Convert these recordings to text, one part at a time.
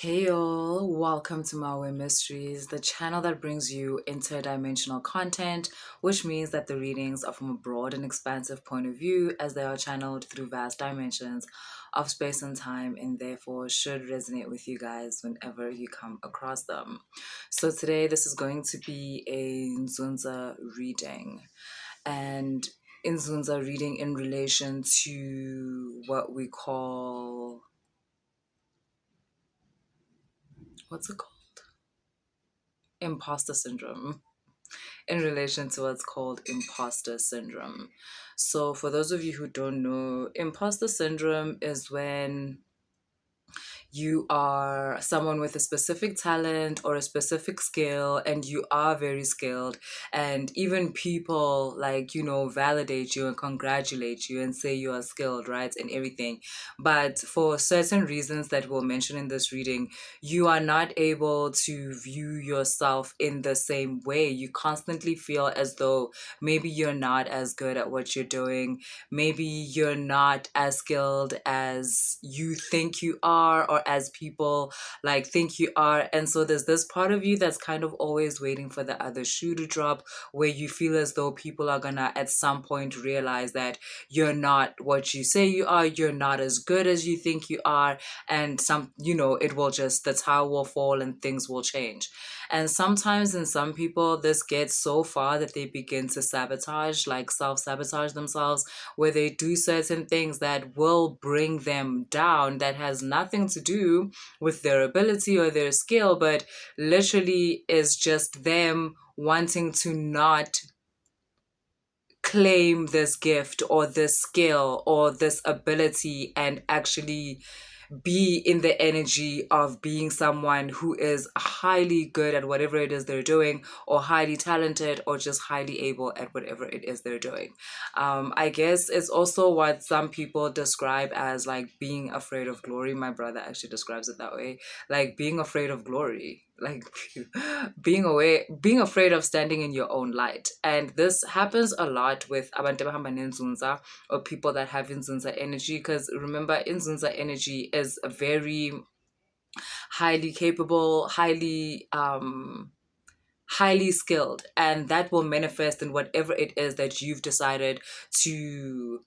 Hey y'all, welcome to My Way Mysteries, the channel that brings you interdimensional content, which means that the readings are from a broad and expansive point of view as they are channeled through vast dimensions of space and time and therefore should resonate with you guys whenever you come across them. So today this is going to be a iNzunza reading, and iNzunza reading in relation to what we call, what's it called? Imposter syndrome, in relation to what's called imposter syndrome. So, for those of you who don't know, imposter syndrome is when you are someone with a specific talent or a specific skill and you are very skilled, and even people validate you and congratulate you and say you are skilled, right, and everything, but for certain reasons that we'll mention in this reading, you are not able to view yourself in the same way. You constantly feel as though maybe you're not as good at what you're doing, maybe you're not as skilled as you think you are or as people think you are. And so there's this part of you that's kind of always waiting for the other shoe to drop, where you feel as though people are gonna at some point realize that you're not what you say you are, you're not as good as you think you are, and it will just, the towel will fall and things will change. And sometimes in some people this gets so far that they begin to sabotage, like self-sabotage themselves, where they do certain things that will bring them down, that has nothing to do with their ability or their skill, but literally is just them wanting to not claim this gift or this skill or this ability and actually be in the energy of being someone who is highly good at whatever it is they're doing, or highly talented, or just highly able at whatever it is they're doing. I guess it's also what some people describe as like being afraid of glory. My brother actually describes it that way, like being afraid of glory, like being afraid of standing in your own light. And this happens a lot with abantu abahamba nenzunza, or people that have inzunza energy, because remember, inzunza energy is a very highly capable, highly skilled, and that will manifest in whatever it is that you've decided to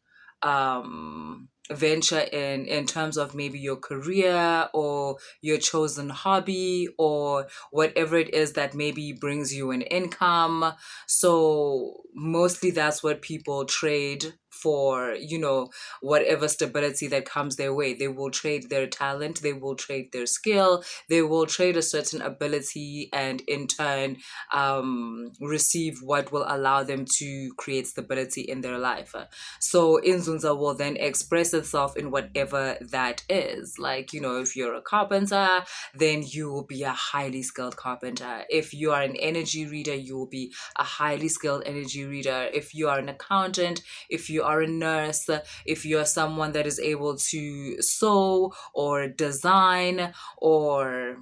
venture in terms of maybe your career or your chosen hobby or whatever it is that maybe brings you an income. So mostly that's what people trade for, whatever stability that comes their way. They will trade their talent, they will trade their skill, they will trade a certain ability, and in turn receive what will allow them to create stability in their life. So inzunza will then express itself in whatever that is. Like, if you're a carpenter, then you will be a highly skilled carpenter. If you are an energy reader, you will be a highly skilled energy reader. If you are an accountant, if you are a nurse, if you are someone that is able to sew or design or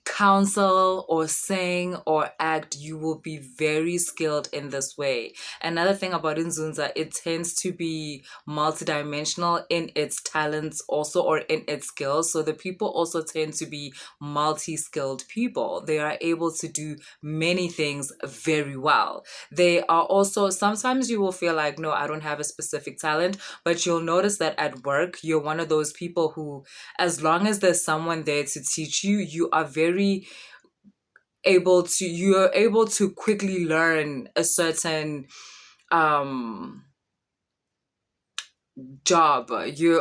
counsel or sing or act, you will be very skilled in this way. Another thing about inzunza, it tends to be multidimensional in its talents also, or in its skills. So the people also tend to be multi-skilled people. They are able to do many things very well. They are also, sometimes you will feel like, no, I don't have a specific talent, but you'll notice that at work, you're one of those people who, as long as there's someone there to teach you, you are you're able to quickly learn a certain job,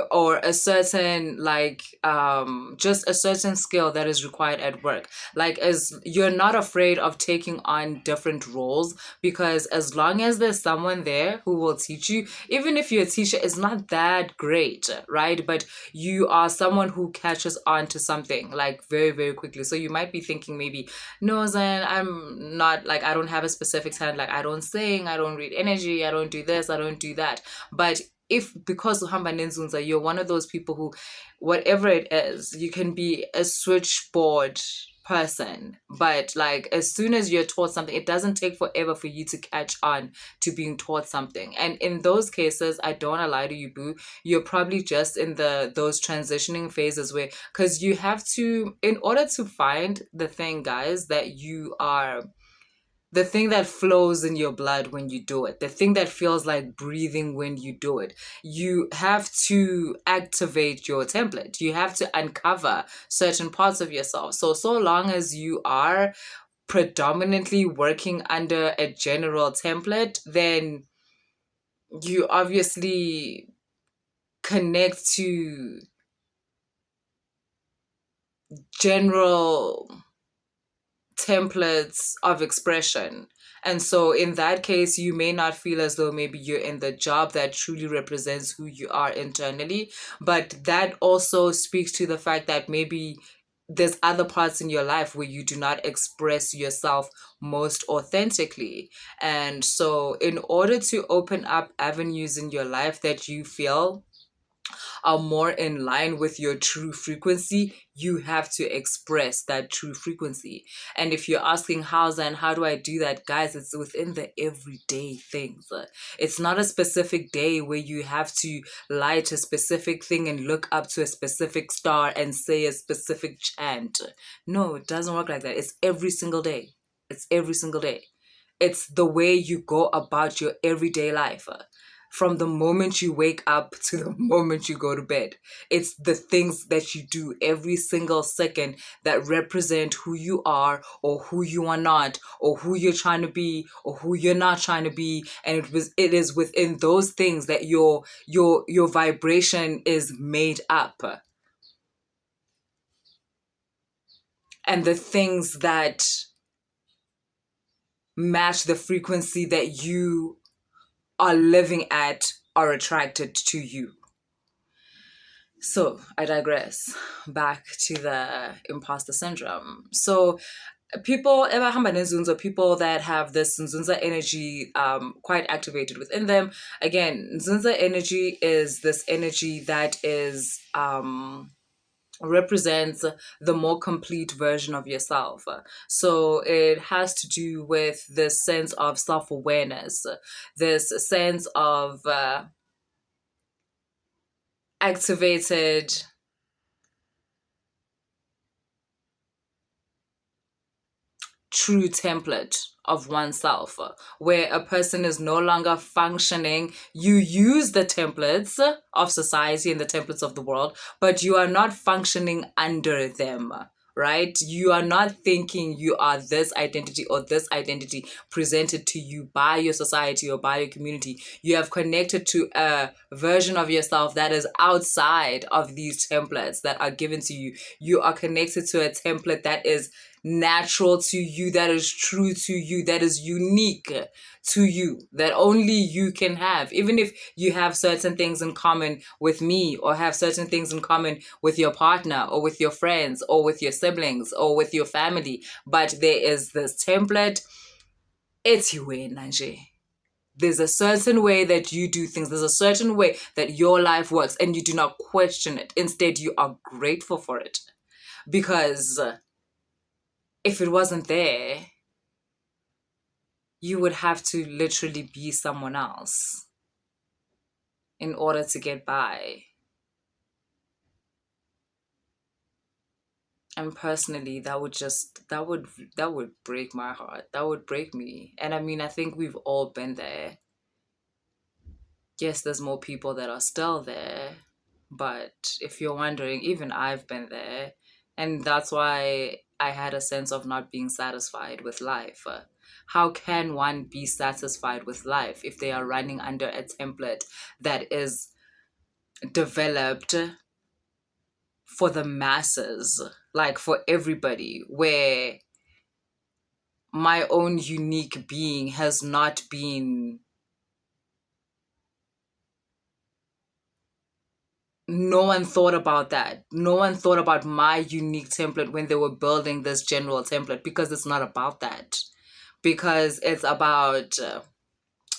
or a certain just a certain skill that is required at work. Like, as you're not afraid of taking on different roles, because as long as there's someone there who will teach you, even if your teacher is not that great, right, but you are someone who catches on to something like very, very quickly. So you might be thinking maybe, no, Zen, I'm not, like, I don't have a specific talent, like I don't sing, I don't read energy, I don't do this, I don't do that. But if because of iNzunza, you're one of those people who, whatever it is, you can be a switchboard person, but like as soon as you're taught something, it doesn't take forever for you to catch on to being taught something. And in those cases, I don't wanna lie to you, boo, you're probably just in those transitioning phases where, because you have to, in order to find the thing, guys, that you are, the thing that flows in your blood when you do it, the thing that feels like breathing when you do it, you have to activate your template. You have to uncover certain parts of yourself. So long as you are predominantly working under a general template, then you obviously connect to general templates of expression. And so in that case, you may not feel as though maybe you're in the job that truly represents who you are internally. But that also speaks to the fact that maybe there's other parts in your life where you do not express yourself most authentically. And so in order to open up avenues in your life that you feel are more in line with your true frequency, you have to express that true frequency. And if you're asking how's and how do I do that, guys, it's within the everyday things. It's not a specific day where you have to light a specific thing and look up to a specific star and say a specific chant. No, it doesn't work like that. It's every single day. It's every single day. It's the way you go about your everyday life. From the moment you wake up to the moment you go to bed. It's the things that you do every single second that represent who you are or who you are not, or who you're trying to be or who you're not trying to be. And it is within those things that your vibration is made up. And the things that match the frequency that you are living at are attracted to you. So I digress. Back to the imposter syndrome. So people ever iNzunza, people that have this Nzunza energy quite activated within them. Again, Nzunza energy is this energy that is represents the more complete version of yourself. So it has to do with this sense of self-awareness, this sense of activated true template of oneself, where a person is no longer functioning. You use the templates of society and the templates of the world, but you are not functioning under them, right? You are not thinking you are this identity or this identity presented to you by your society or by your community. You have connected to a version of yourself that is outside of these templates that are given to you. You are connected to a template that is natural to you, that is true to you, that is unique to you, that only you can have. Even if you have certain things in common with me, or have certain things in common with your partner, or with your friends, or with your siblings, or with your family, but there is this template. It's you, Nanje. There's a certain way that you do things. There's a certain way that your life works, and you do not question it. Instead, you are grateful for it. Because if it wasn't there, you would have to literally be someone else in order to get by. And personally, that would break my heart. That would break me. And I mean, I think we've all been there. Yes, there's more people that are still there, but if you're wondering, even I've been there. And that's why I had a sense of not being satisfied with life. How can one be satisfied with life if they are running under a template that is developed for the masses, like for everybody, where my own unique being has not been, no one thought about that. No one thought about my unique template when they were building this general template, because it's not about that. Because it's about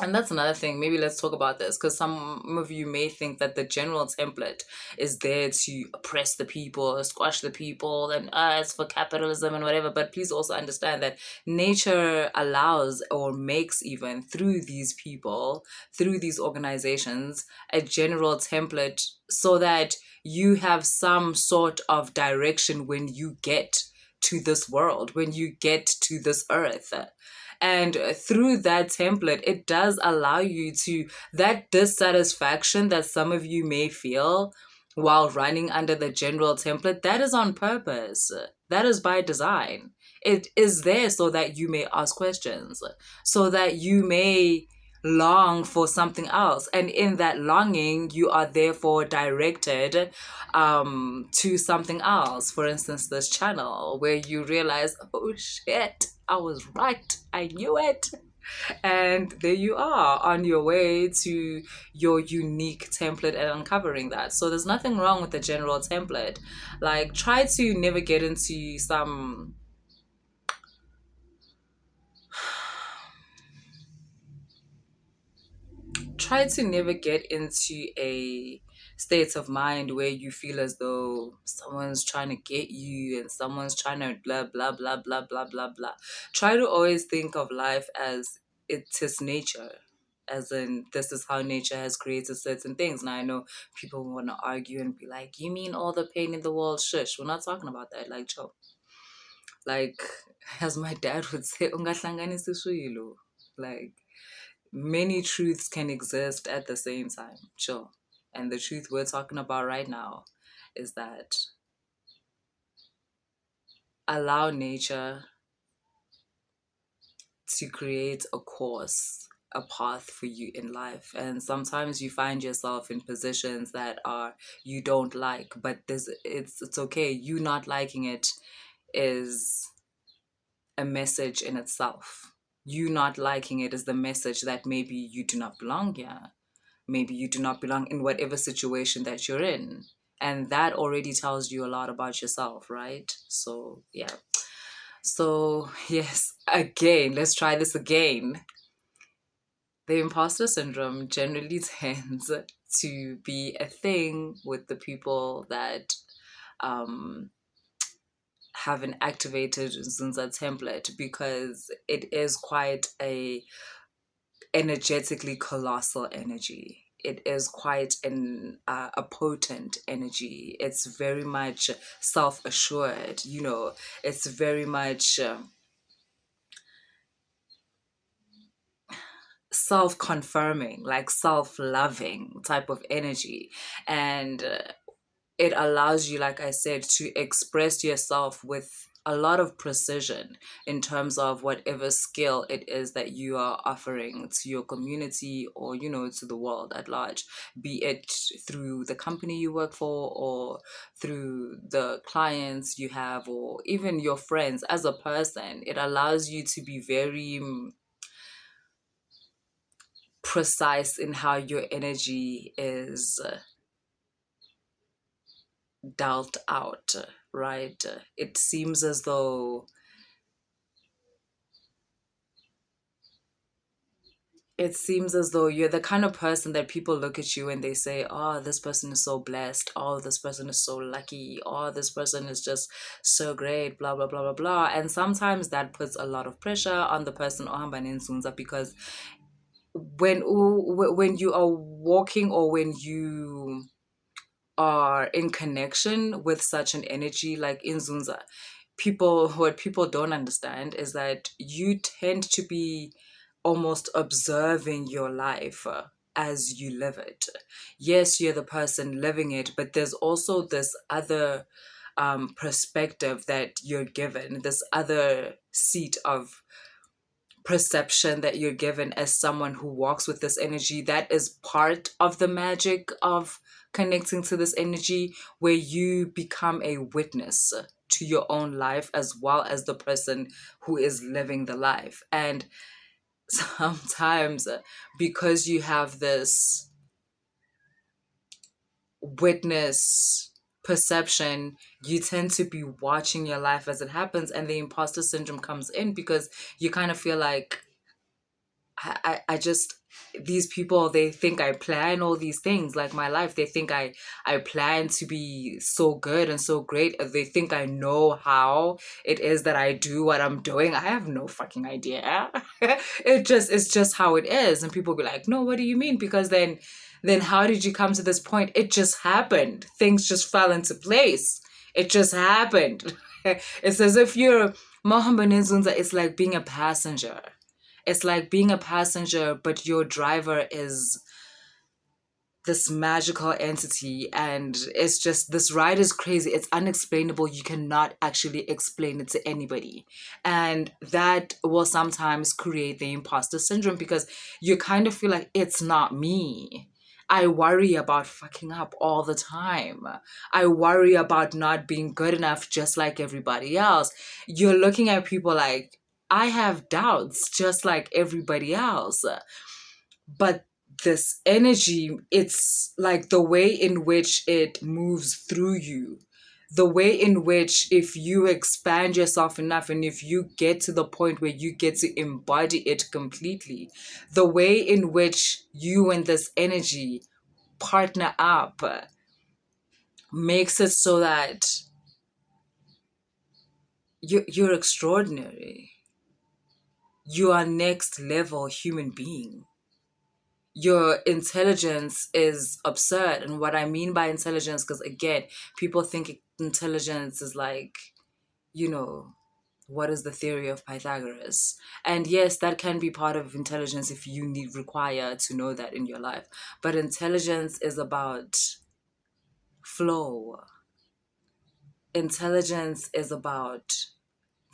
And that's another thing. Maybe let's talk about this because some of you may think that the general template is there to oppress the people, squash the people, and it's for capitalism and whatever. But please also understand that nature allows or makes, even through these people, through these organizations, a general template so that you have some sort of direction when you get to this world, when you get to this earth. And through that template, it does allow you to, that dissatisfaction that some of you may feel while running under the general template, that is on purpose. That is by design. It is there so that you may ask questions, so that you may long for something else. And in that longing, you are therefore directed to something else. For instance, this channel where you realize, oh shit, I was right. I knew it. And there you are on your way to your unique template and uncovering that. So there's nothing wrong with the general template. Like, try to never get into some try to never get into a state of mind where you feel as though someone's trying to get you and someone's trying to blah blah blah blah blah blah blah. Try to always think of life as it is nature, as in this is how nature has created certain things. Now I know people want to argue and be like, you mean all the pain in the world? Shush, we're not talking about that. Like, Joe, like, as my dad would say, "Ungahlanganisi swilo." Like, many truths can exist at the same time. Sure. And the truth we're talking about right now is that allow nature to create a course, a path for you in life. And sometimes you find yourself in positions that are you don't like, but it's okay. You not liking it is a message in itself. You not liking it is the message that maybe you do not belong here. Maybe you do not belong in whatever situation that you're in. And that already tells you a lot about yourself, right? So, yeah. So, yes, again, let's try this again. The imposter syndrome generally tends to be a thing with the people that um, have an activated Zunza template because it is quite a energetically colossal energy. It is quite a potent energy. It's very much self-assured, it's very much self-confirming, like self-loving type of energy. And it allows you, like I said, to express yourself with a lot of precision in terms of whatever skill it is that you are offering to your community or, to the world at large, be it through the company you work for or through the clients you have or even your friends. As a person, it allows you to be very precise in how your energy is dealt out, right? It seems as though you're the kind of person that people look at you and they say, oh, this person is so blessed. Oh, this person is so lucky. Oh, this person is just so great, blah, blah, blah, blah, blah. And sometimes that puts a lot of pressure on the person iNzunza because when you are walking or when you are in connection with such an energy like iNzunza, what people don't understand is that you tend to be almost observing your life as you live it. Yes, you're the person living it, but there's also this other perspective that you're given, this other seat of perception that you're given as someone who walks with this energy. That is part of the magic of connecting to this energy, where you become a witness to your own life as well as the person who is living the life. And sometimes because you have this witness perception, you tend to be watching your life as it happens, and the imposter syndrome comes in because you kind of feel like, I just, these people, they think I plan all these things like my life. They think I plan to be so good and so great. They think I know how it is that I do what I'm doing. I have no fucking idea. It's just how it is. And people be like, no, what do you mean? Because then how did you come to this point? It just happened. Things just fell into place. It just happened. It's as if you're Mohammed iNzunza. It's like being a passenger. It's like being a passenger, but your driver is this magical entity, and it's just, this ride is crazy. It's unexplainable. You cannot actually explain it to anybody, and that will sometimes create the imposter syndrome, because you kind of feel like it's not me. I worry about fucking up all the time. I worry about not being good enough, just like everybody else. You're looking at people like, I have doubts just like everybody else. But this energy, it's like the way in which it moves through you, the way in which, if you expand yourself enough and if you get to the point where you get to embody it completely, the way in which you and this energy partner up makes it so that you're extraordinary. You are next level human being. Your intelligence is absurd. And what I mean by intelligence, because again, people think intelligence is like, you know, what is the theory of Pythagoras? And yes, that can be part of intelligence if you require to know that in your life. But intelligence is about flow. Intelligence is about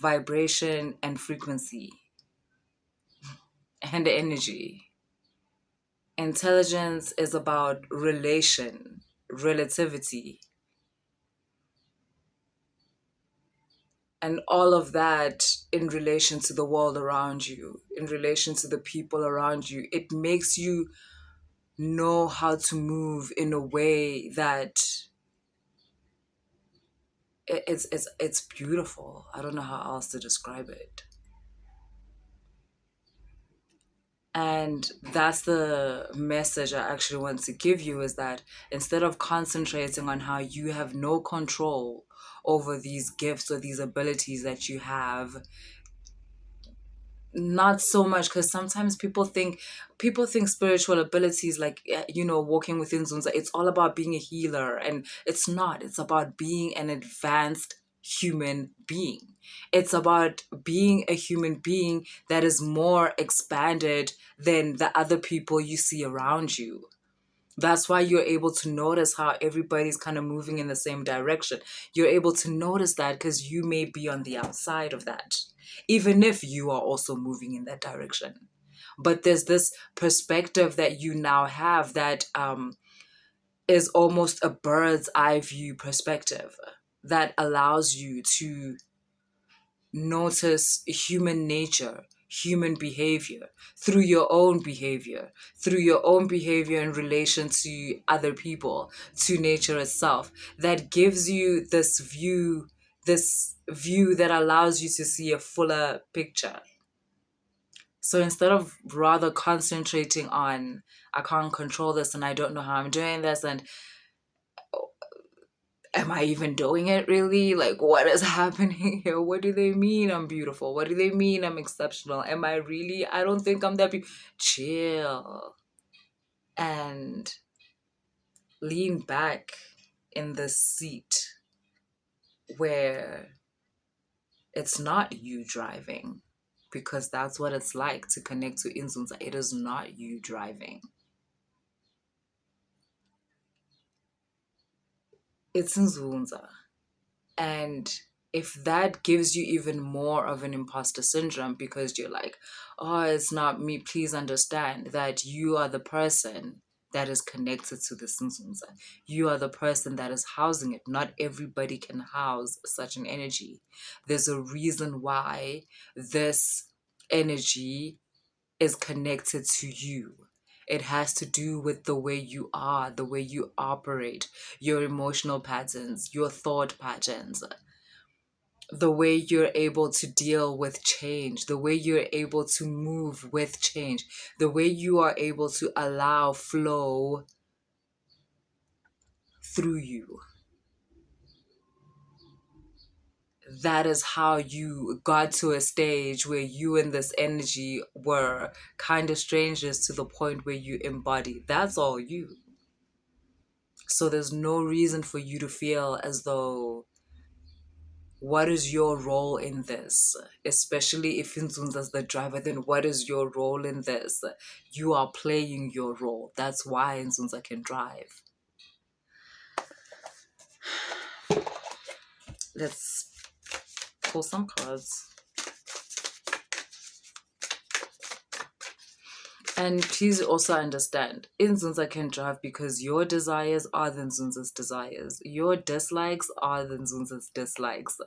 vibration and frequency and energy. Intelligence is about relation, relativity, and all of that in relation to the world around you, in relation to the people around you. It makes you know how to move in a way that it's beautiful. I don't know how else to describe it. And that's the message I actually want to give you, is that instead of concentrating on how you have no control over these gifts or these abilities that you have, not so much, because sometimes people think spiritual abilities like, walking within zones, it's all about being a healer, and it's not. It's about being an advanced human being. It's about being a human being that is more expanded than the other people you see around you. That's why you're able to notice how everybody's kind of moving in the same direction. You're able to notice that because you may be on the outside of that, even if you are also moving in that direction. But there's this perspective that you now have that is almost a bird's eye view perspective that allows you to notice human nature, human behavior, through your own behavior in relation to other people, to nature itself. That gives you this view that allows you to see a fuller picture. So instead of rather concentrating on, I can't control this and I don't know how I'm doing this, and am I even doing it really? Like, what is happening here? What do they mean I'm beautiful? What do they mean I'm exceptional? Am I really? I don't think I'm that beautiful. Chill and lean back in the seat where it's not you driving, because that's what it's like to connect to iNzunza. It is not you driving. It's iNzunza. And if that gives you even more of an imposter syndrome, because you're like, oh, it's not me, please understand that you are the person that is connected to this inzuza. You are the person that is housing it. Not everybody can house such an energy. There's a reason why this energy is connected to you. It has to do with the way you are, the way you operate, your emotional patterns, your thought patterns. the way you're able to deal with change, the way you're able to move with change, the way you are able to allow flow through you. That is how you got to a stage where you and this energy were kind of strangers to the point where you embody. That's all you. So there's no reason for you to feel as though, what is your role in this? Especially if iNzunza's the driver, then what is your role in this? You are playing your role. That's why iNzunza can drive. Let's pull some cards. And please also understand, iNzunza can drive because your desires are the iNzunza's desires. Your dislikes are the iNzunza's dislikes.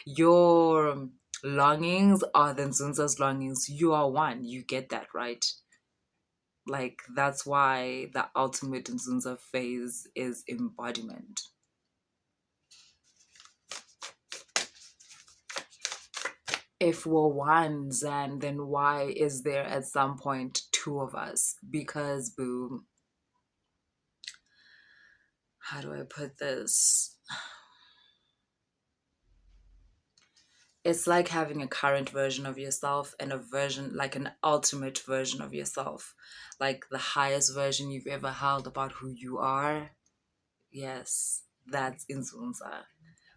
Your longings are the iNzunza's longings. You are one. You get that, right? Like, that's why the ultimate iNzunza phase is embodiment. If we're one, Zanne, then why is there at some point two of us? Because, boom, how do I put this? It's like having a current version of yourself and a version, like an ultimate version of yourself, like the highest version you've ever held about who you are. Yes, that's iNzunza.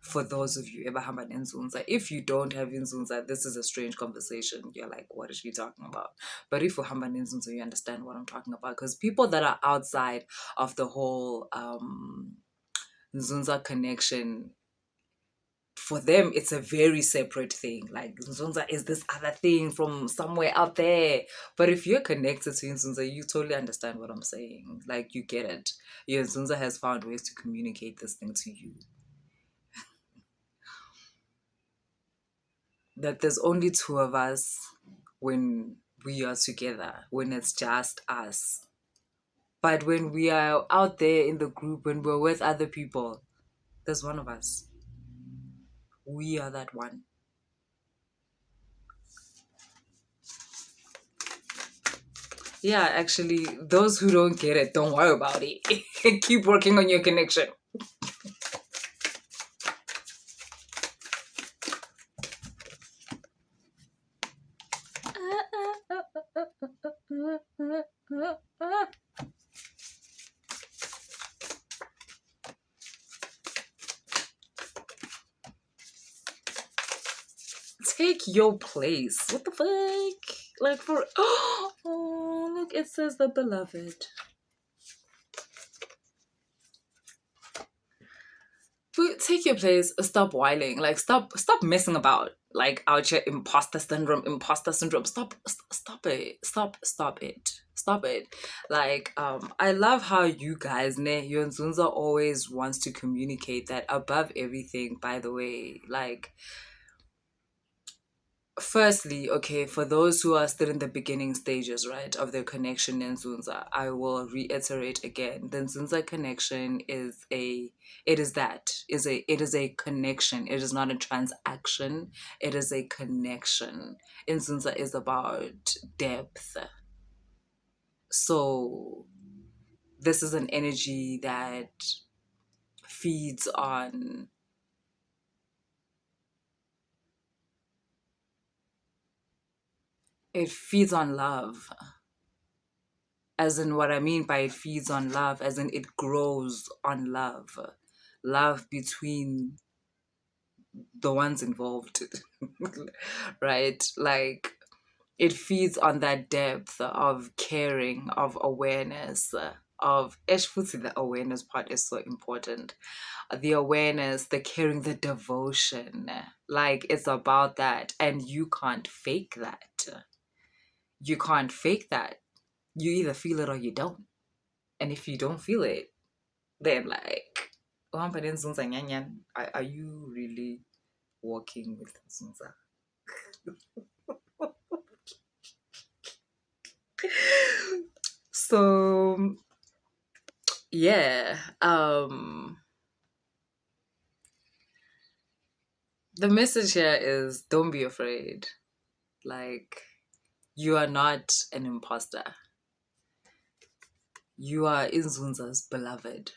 For those of you ever have an iNzunza. If you don't have iNzunza, this is a strange conversation. You're like, what is she talking about? But if you have an iNzunza, you understand what I'm talking about. Because people that are outside of the whole Nzunza connection, for them, it's a very separate thing. Like, Nzunza is this other thing from somewhere out there. But if you're connected to Nzunza, you totally understand what I'm saying. Like, you get it. Your Nzunza has found ways to communicate this thing to you. That there's only two of us when we are together, when it's just us. But when we are out there in the group, when we're with other people, there's one of us. We are that one. Yeah, actually, those who don't get it, don't worry about it. Keep working on your connection. Take your place. What the fuck? Like, for... Oh, look, it says the beloved. But take your place. Stop whining. Like, stop messing about. Like, out here, imposter syndrome. Stop it. Stop it. Like, I love how you guys, your Nzunza always wants to communicate that above everything, by the way. Like, firstly, okay, for those who are still in the beginning stages, right, of their connection in Nzunza, I will reiterate again. The Nzunza connection is it is a connection. It is not a transaction. It is a connection. Nzunza is about depth. So this is an energy that feeds on love. As in, what I mean by it feeds on love, as in it grows on love. Love between the ones involved. Right? Like, it feeds on that depth of caring, of awareness, of Eshfuti. The awareness part is so important. The awareness, the caring, the devotion. Like, it's about that. And you can't fake that. You can't fake that. You either feel it or you don't. And if you don't feel it, then, like, are you really walking with Nzunza? So yeah, The message here is don't be afraid. Like, you are not an imposter. You are iNzunza's beloved.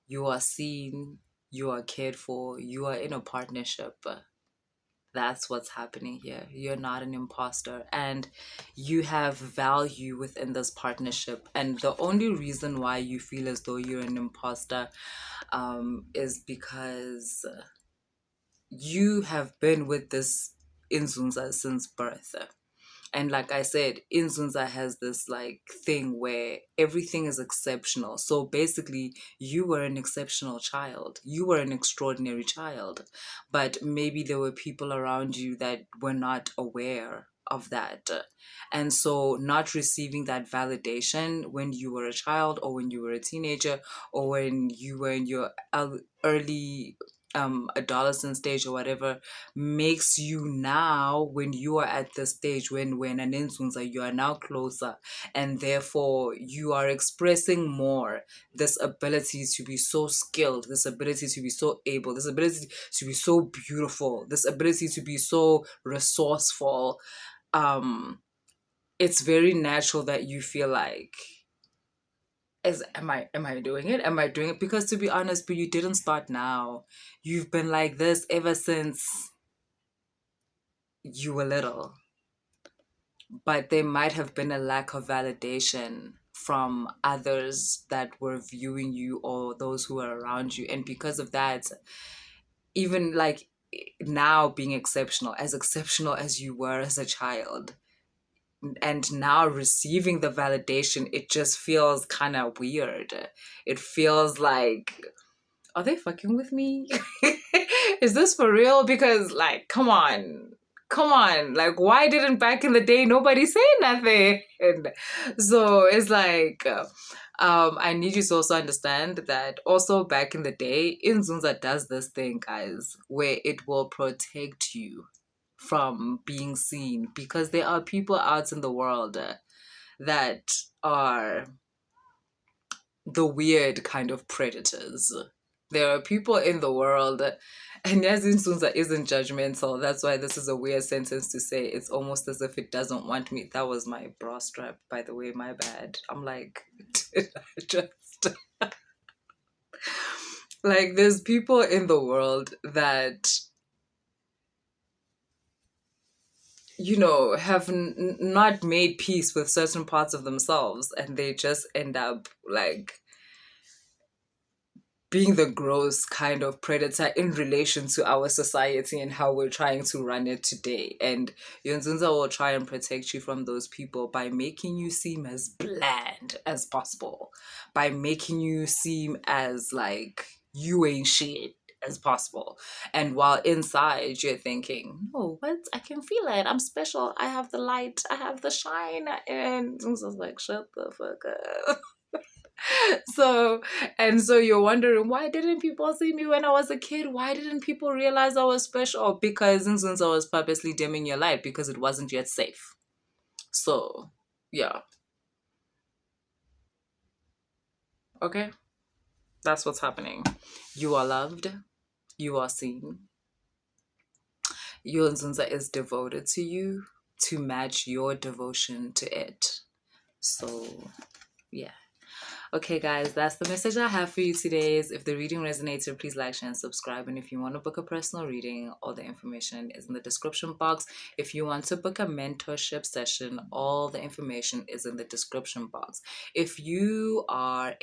You are seen, you are cared for, you are in a partnership. That's what's happening here. You're not an imposter, and you have value within this partnership. And the only reason why you feel as though you're an imposter is because you have been with this iNzunza since birth. And like I said, iNzunza has this like thing where everything is exceptional. So basically, you were an exceptional child. You were an extraordinary child. But maybe there were people around you that were not aware of that. And so not receiving that validation when you were a child or when you were a teenager or when you were in your early adolescent stage or whatever makes you now, when you are at the stage when an inzunza, you are now closer, and therefore you are expressing more this ability to be so skilled, this ability to be so able, this ability to be so beautiful, this ability to be so resourceful. It's very natural that you feel like, am I doing it? Am I doing it? Because to be honest, but you didn't start now. You've been like this ever since you were little. But there might have been a lack of validation from others that were viewing you or those who are around you. And because of that, even like now being exceptional as you were as a child, and now receiving the validation, it just feels kind of weird. It feels like, are they fucking with me? Is this for real? Because like, come on, like, why didn't back in the day nobody say nothing? And so it's like, I need you to also understand that also back in the day, iNzunza does this thing, guys, where it will protect you from being seen, because there are people out in the world that are the weird kind of predators. There are people in the world, and yes, iNzunza isn't judgmental. That's why this is a weird sentence to say. It's almost as if it doesn't want me. That was my bra strap, by the way, my bad. I'm like, did I just... like, there's people in the world that, you know, have not made peace with certain parts of themselves, and they just end up like being the gross kind of predator in relation to our society and how we're trying to run it today. And iNzunza will try and protect you from those people by making you seem as bland as possible, by making you seem as like you ain't shit as possible. And while inside you're thinking, no, what? I can feel it. I'm special. I have the light. I have the shine. And iNzunza's like, shut the fuck up. So, and so you're wondering, why didn't people see me when I was a kid? Why didn't people realize I was special? Because iNzunza was purposely dimming your light because it wasn't yet safe. So, yeah. Okay. That's what's happening. You are loved. You are seen. Your iNzunza is devoted to you to match your devotion to it. So, yeah. Okay, guys, that's the message I have for you today. If the reading resonated, please like, share, and subscribe. And if you want to book a personal reading, all the information is in the description box. If you want to book a mentorship session, all the information is in the description box. If you are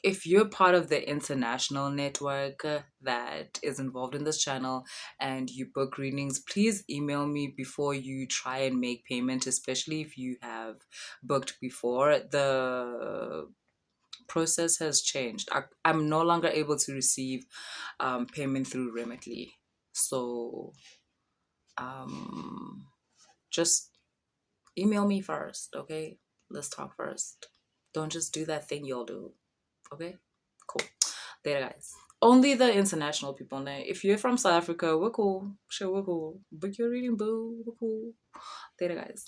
if you're part of the international network that is involved in this channel and you book readings, please email me before you try and make payment, especially if you have booked before. The process has changed. I'm no longer able to receive payment through Remitly. So just email me first, okay? Let's talk first. Don't just do that thing you'll do. Okay? Cool. There, guys. Only the international people know. If you're from South Africa, we're cool. Sure, we're cool. Book your reading, boo. We're cool. There, guys.